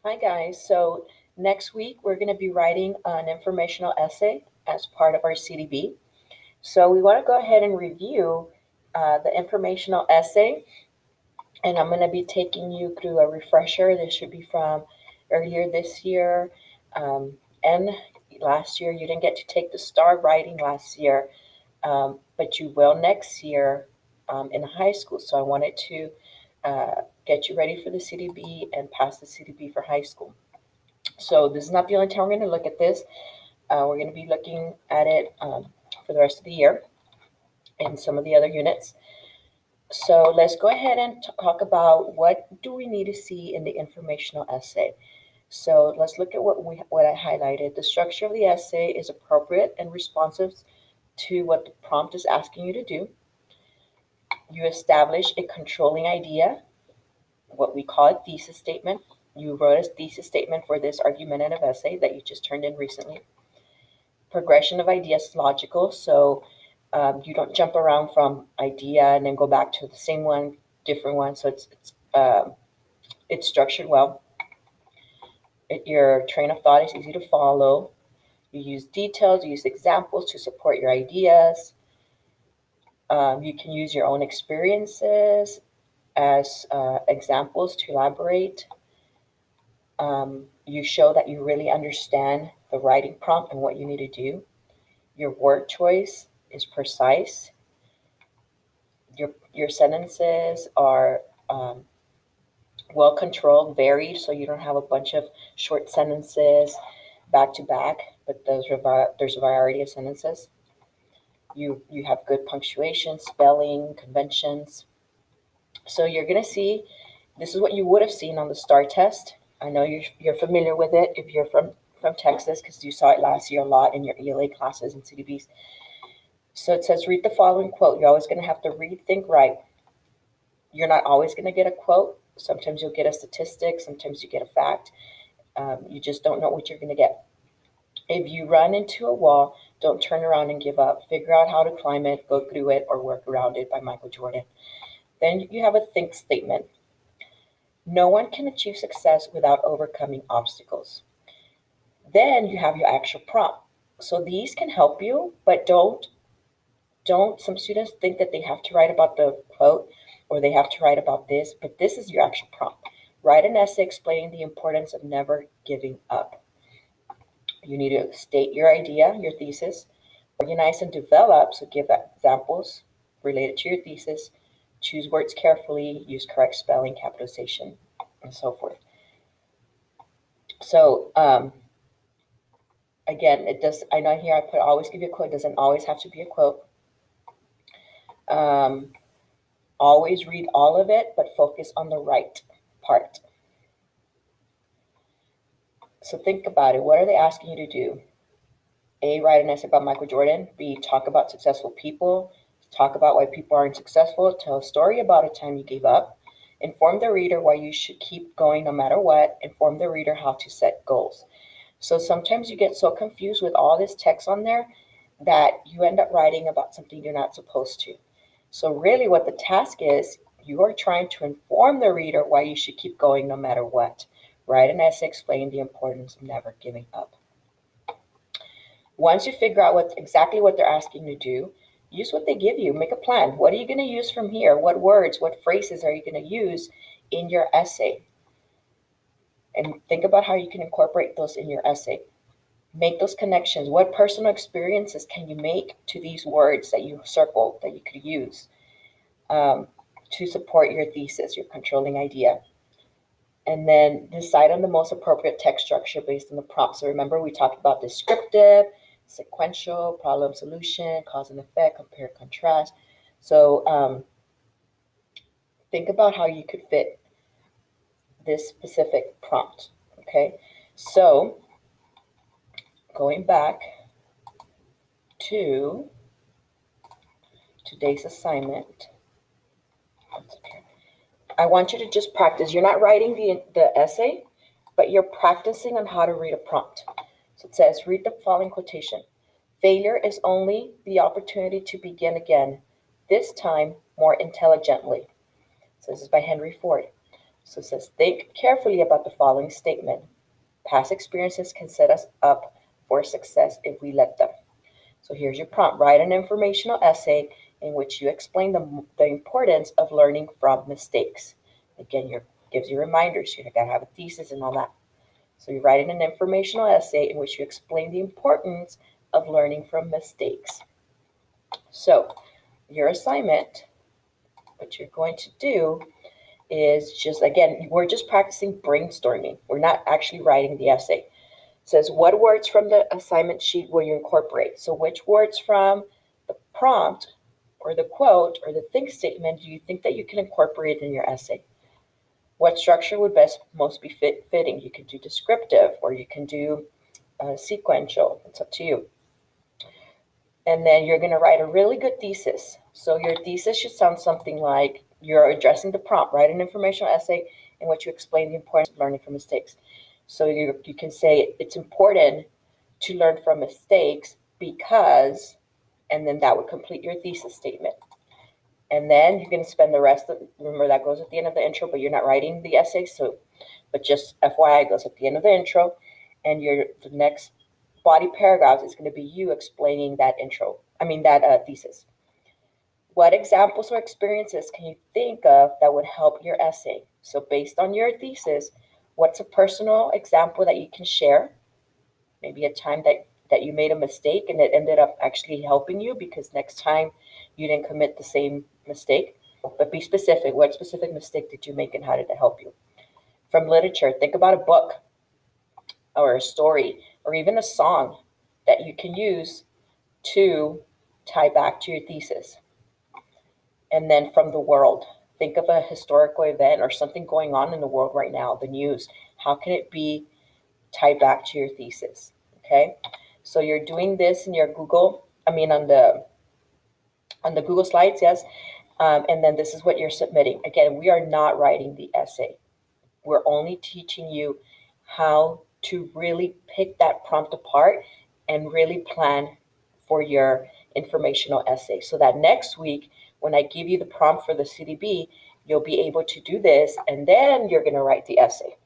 Hi guys, so next week we're going to be writing an informational essay as part of our CDB. So we want to go ahead and review the informational essay, and I'm going to be taking you through a refresher. This should be from earlier this year and last year. You didn't get to take the STAR writing last year, but you will next year in high school. So I wanted to get you ready for the CDB and pass the CDB for high school. So this is not the only time we're going to look at this. We're going to be looking at it for the rest of the year in some of the other units. So let's go ahead and talk about what do we need to see in the informational essay. So let's look at what I highlighted. The structure of the essay is appropriate and responsive to what the prompt is asking you to do. You establish a controlling idea, what we call a thesis statement. You wrote a thesis statement for this argumentative essay that you just turned in recently. Progression of ideas is logical, so you don't jump around from idea and then go back to the same one, different one. So it's structured well. Your train of thought is easy to follow. You use details, you use examples to support your ideas. You can use your own experiences as examples to elaborate. You show that you really understand the writing prompt and what you need to do. Your word choice is precise. Your sentences are well controlled, varied, so you don't have a bunch of short sentences back to back, but there's a variety of sentences. You have good punctuation, spelling, conventions. So you're going to see, this is what you would have seen on the STAR test. I know you're familiar with it if you're from Texas, because you saw it last year a lot in your ELA classes and CDBs. So it says, read the following quote. You're always going to have to read, think, write. You're not always going to get a quote. Sometimes you'll get a statistic. Sometimes you get a fact. You just don't know what you're going to get. If you run into a wall, don't turn around and give up. Figure out how to climb it, go through it, or work around it, by Michael Jordan. Then you have a think statement. No one can achieve success without overcoming obstacles. Then you have your actual prompt. So these can help you, but don't some students think that they have to write about the quote or they have to write about this, but this is your actual prompt. Write an essay explaining the importance of never giving up. You need to state your idea, your thesis, organize and develop, so give examples related to your thesis, choose words carefully, use correct spelling, capitalization, and so forth. So again, it does. I know here I put always give you a quote. It doesn't always have to be a quote. Always read all of it, but focus on the right part. So think about it. What are they asking you to do? A, write an essay about Michael Jordan. B, talk about successful people. Talk about why people aren't successful. Tell a story about a time you gave up. Inform the reader why you should keep going no matter what. Inform the reader how to set goals. So sometimes you get so confused with all this text on there that you end up writing about something you're not supposed to. So really what the task is, you are trying to inform the reader why you should keep going no matter what. Write an essay explaining the importance of never giving up. Once you figure out exactly what they're asking you to do, use what they give you. Make a plan. What are you going to use from here? What words, what phrases are you going to use in your essay? And think about how you can incorporate those in your essay. Make those connections. What personal experiences can you make to these words that you circled that you could use to support your thesis, your controlling idea? And then decide on the most appropriate text structure based on the prompt. So remember, we talked about descriptive, sequential, problem solution, cause and effect, compare, contrast. So think about how you could fit this specific prompt. Okay, so going back to today's assignment, I want you to just practice. You're not writing the essay, but you're practicing on how to read a prompt. So it says, read the following quotation. Failure is only the opportunity to begin again, this time more intelligently. So this is by Henry Ford. So it says, think carefully about the following statement. Past experiences can set us up for success if we let them. So here's your prompt. Write an informational essay in which you explain the importance of learning from mistakes. Again, gives you reminders. You gotta have a thesis and all that. So you're writing an informational essay in which you explain the importance of learning from mistakes. So your assignment, what you're going to do is just, again, we're just practicing brainstorming. We're not actually writing the essay. It says, what words from the assignment sheet will you incorporate? So which words from the prompt or the quote or the think statement do you think that you can incorporate in your essay? What structure would most be fitting? You can do descriptive or you can do sequential. It's up to you. And then you're going to write a really good thesis. So your thesis should sound something like, you're addressing the prompt. Write an informational essay in which you explain the importance of learning from mistakes. So you can say it's important to learn from mistakes because, and then that would complete your thesis statement. And then you're going to spend the rest of, remember that goes at the end of the intro, but you're not writing the essay. So, but just FYI, it goes at the end of the intro, and the next body paragraph is going to be you explaining that thesis. What examples or experiences can you think of that would help your essay? So based on your thesis, what's a personal example that you can share? Maybe a time that you made a mistake and it ended up actually helping you because next time you didn't commit the same mistake. But be specific. What specific mistake did you make and how did it help you? From literature, think about a book or a story or even a song that you can use to tie back to your thesis. And then from the world, think of a historical event or something going on in the world right now, the news. How can it be tied back to your thesis? Okay, so you're doing this in your on the Google Slides, yes. And then this is what you're submitting. Again, we are not writing the essay. We're only teaching you how to really pick that prompt apart and really plan for your informational essay. So that next week, when I give you the prompt for the CDB, you'll be able to do this and then you're going to write the essay.